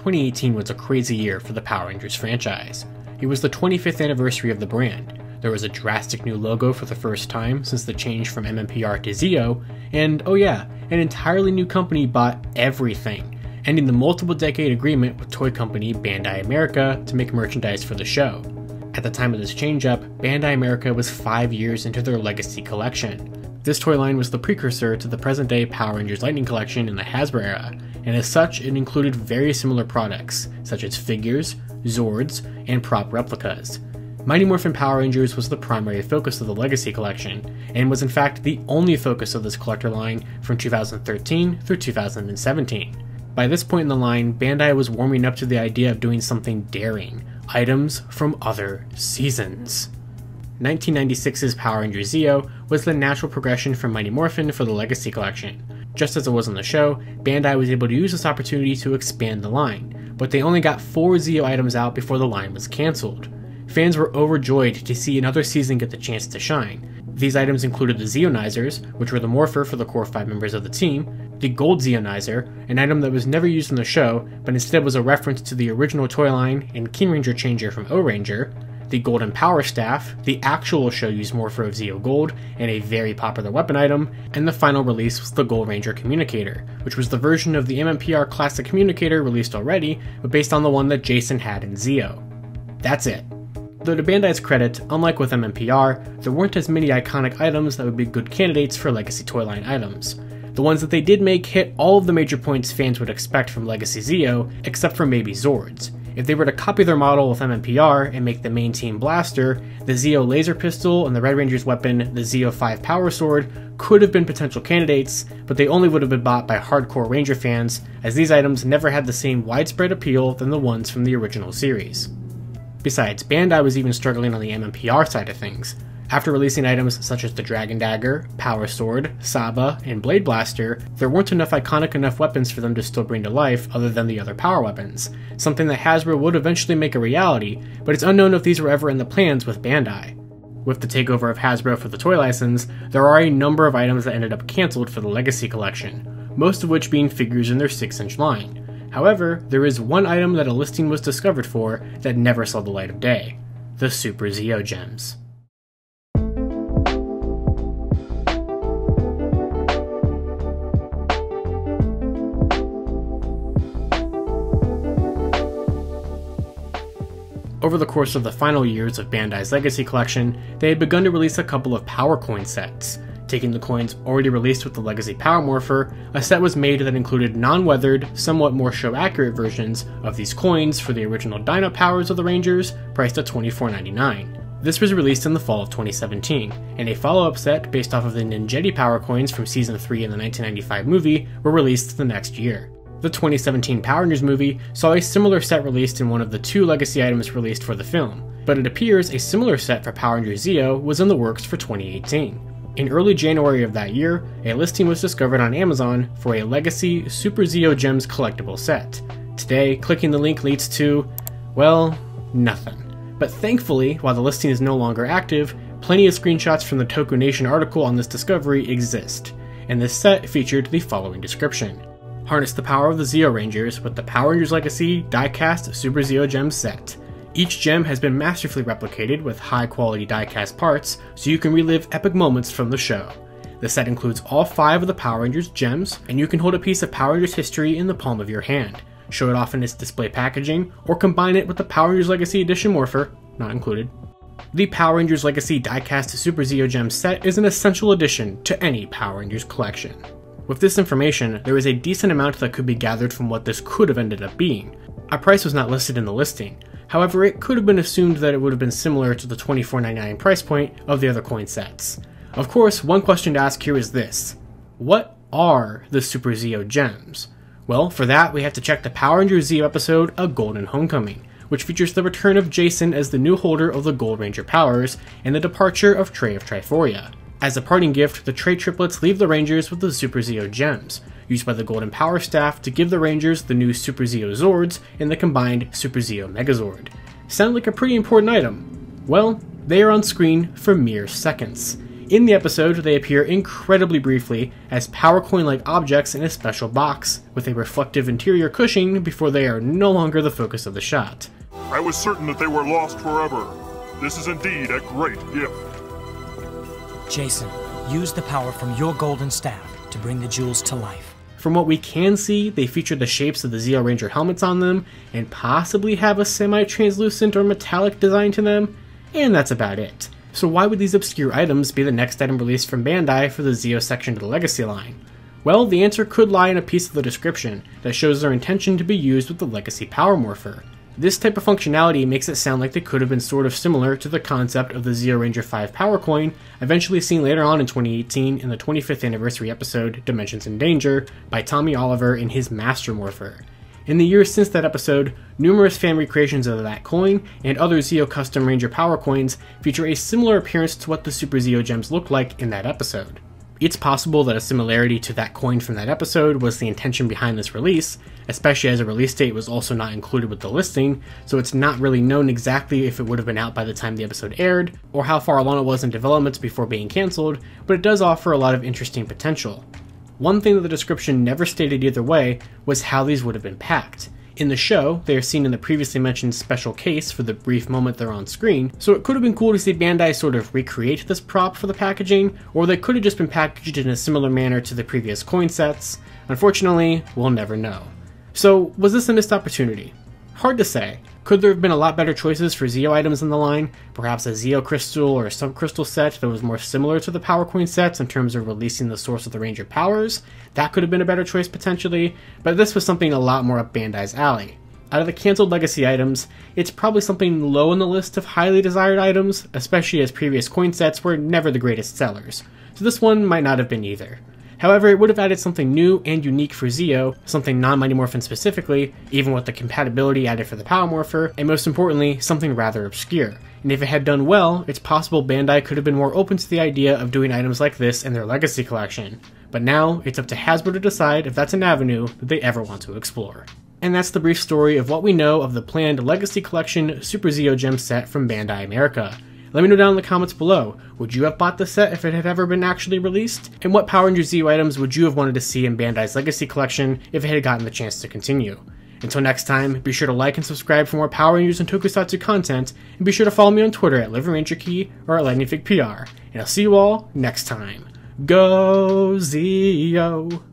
2018 was a crazy year for the Power Rangers franchise. It was the 25th anniversary of the brand. There was a drastic new logo for the first time since the change from MMPR to Zeo, and oh yeah, an entirely new company bought everything, ending the multiple-decade agreement with toy company Bandai America to make merchandise for the show. At the time of this change-up, Bandai America was 5 years into their legacy collection. This toy line was the precursor to the present-day Power Rangers Lightning collection in the Hasbro era, and as such, it included very similar products, such as figures, Zords, and prop replicas. Mighty Morphin Power Rangers was the primary focus of the Legacy collection, and was in fact the only focus of this collector line from 2013 through 2017. By this point in the line, Bandai was warming up to the idea of doing something daring, items from other seasons. 1996's Power Rangers Zeo was the natural progression from Mighty Morphin for the Legacy collection. Just as it was in the show, Bandai was able to use this opportunity to expand the line, but they only got 4 Zeo items out before the line was cancelled. Fans were overjoyed to see another season get the chance to shine. These items included the Zeonizers, which were the morpher for the core 5 members of the team, the Gold Zeonizer, an item that was never used in the show, but instead was a reference to the original toy line and King Ranger changer from O-Ranger, the Golden Power Staff, the actual show-used morpher of Zeo Gold, and a very popular weapon item, and the final release was the Gold Ranger Communicator, which was the version of the MMPR Classic Communicator released already, but based on the one that Jason had in Zeo. That's it. Though to Bandai's credit, unlike with MMPR, there weren't as many iconic items that would be good candidates for Legacy Toyline items. The ones that they did make hit all of the major points fans would expect from Legacy Zeo, except for maybe Zords. If they were to copy their model with MMPR and make the main team blaster, the Zeo laser pistol and the Red Ranger's weapon, the Zeo 5 power sword, could have been potential candidates, but they only would have been bought by hardcore Ranger fans, as these items never had the same widespread appeal than the ones from the original series. Besides, Bandai was even struggling on the MMPR side of things. After releasing items such as the Dragon Dagger, Power Sword, Saba, and Blade Blaster, there weren't enough iconic enough weapons for them to still bring to life other than the other power weapons, something that Hasbro would eventually make a reality, but it's unknown if these were ever in the plans with Bandai. With the takeover of Hasbro for the toy license, there are a number of items that ended up cancelled for the Legacy collection, most of which being figures in their 6-inch line. However, there is one item that a listing was discovered for that never saw the light of day: the Super Zeo Gems. Over the course of the final years of Bandai's Legacy collection, they had begun to release a couple of Power Coin sets. Taking the coins already released with the Legacy Power Morpher, a set was made that included non-weathered, somewhat more show-accurate versions of these coins for the original Dino Powers of the Rangers, priced at $24.99. This was released in the fall of 2017, and a follow-up set based off of the Ninjetti Power Coins from Season 3 in the 1995 movie were released the next year. The 2017 Power Rangers movie saw a similar set released in one of the 2 Legacy items released for the film, but it appears a similar set for Power Rangers Zeo was in the works for 2018. In early January of that year, a listing was discovered on Amazon for a Legacy Super Zeo Gems collectible set. Today, clicking the link leads to, well, nothing. But thankfully, while the listing is no longer active, plenty of screenshots from the Tokunation article on this discovery exist, and this set featured the following description. Harness the power of the Zeo Rangers with the Power Rangers Legacy die-cast Super Zeo Gems set. Each gem has been masterfully replicated with high-quality die-cast parts, so you can relive epic moments from the show. The set includes all 5 of the Power Rangers gems, and you can hold a piece of Power Rangers history in the palm of your hand, show it off in its display packaging, or combine it with the Power Rangers Legacy Edition Morpher, not included. The Power Rangers Legacy die-cast Super Zeo Gems set is an essential addition to any Power Rangers collection. With this information, there is a decent amount that could be gathered from what this could have ended up being. A price was not listed in the listing, however it could have been assumed that it would have been similar to the $24.99 price point of the other coin sets. Of course, one question to ask here is this: what are the Super Zeo Gems? Well, for that we have to check the Power Rangers Zeo episode A Golden Homecoming, which features the return of Jason as the new holder of the Gold Ranger powers and the departure of Trey of Triforia. As a parting gift, the Trey triplets leave the Rangers with the Super Zeo Gems, used by the Golden Power Staff to give the Rangers the new Super Zeo Zords and the combined Super Zeo Megazord. Sound like a pretty important item? Well, they are on screen for mere seconds. In the episode, they appear incredibly briefly as power coin-like objects in a special box, with a reflective interior cushion before they are no longer the focus of the shot. I was certain that they were lost forever. This is indeed a great gift. Jason, use the power from your golden staff to bring the jewels to life. From what we can see, they feature the shapes of the Zeo Ranger helmets on them, and possibly have a semi-translucent or metallic design to them, and that's about it. So why would these obscure items be the next item released from Bandai for the Zeo section of the Legacy line? Well, the answer could lie in a piece of the description that shows their intention to be used with the Legacy Power Morpher. This type of functionality makes it sound like they could have been sort of similar to the concept of the Zeo Ranger 5 Power Coin, eventually seen later on in 2018 in the 25th anniversary episode Dimensions in Danger by Tommy Oliver in his Master Morpher. In the years since that episode, numerous fan recreations of that coin and other Zeo Custom Ranger Power Coins feature a similar appearance to what the Super Zeo Gems looked like in that episode. It's possible that a similarity to that coin from that episode was the intention behind this release, especially as a release date was also not included with the listing, so it's not really known exactly if it would have been out by the time the episode aired, or how far along it was in development before being cancelled, but it does offer a lot of interesting potential. One thing that the description never stated either way was how these would have been packed. In the show, they are seen in the previously mentioned special case for the brief moment they're on screen, so it could have been cool to see Bandai sort of recreate this prop for the packaging, or they could have just been packaged in a similar manner to the previous coin sets. Unfortunately, we'll never know. So, was this a missed opportunity? Hard to say. Could there have been a lot better choices for Zeo items in the line? Perhaps a Zeo Crystal or a Subcrystal set that was more similar to the Power Coin sets in terms of releasing the source of the Ranger powers? That could have been a better choice potentially, but this was something a lot more up Bandai's alley. Out of the cancelled Legacy items, it's probably something low on the list of highly desired items, especially as previous coin sets were never the greatest sellers, so this one might not have been either. However, it would have added something new and unique for Zeo, something non-Mighty Morphin specifically, even with the compatibility added for the Power Morpher, and most importantly, something rather obscure. And if it had done well, it's possible Bandai could have been more open to the idea of doing items like this in their Legacy collection. But now, it's up to Hasbro to decide if that's an avenue that they ever want to explore. And that's the brief story of what we know of the planned Legacy Collection Super Zeo Gems set from Bandai America. Let me know down in the comments below, would you have bought the set if it had ever been actually released? And what Power Rangers Zeo items would you have wanted to see in Bandai's Legacy Collection if it had gotten the chance to continue? Until next time, be sure to like and subscribe for more Power Rangers and Tokusatsu content, and be sure to follow me on Twitter at LivingRangerKey or at LightningFigPR. And I'll see you all next time. Go Zeo!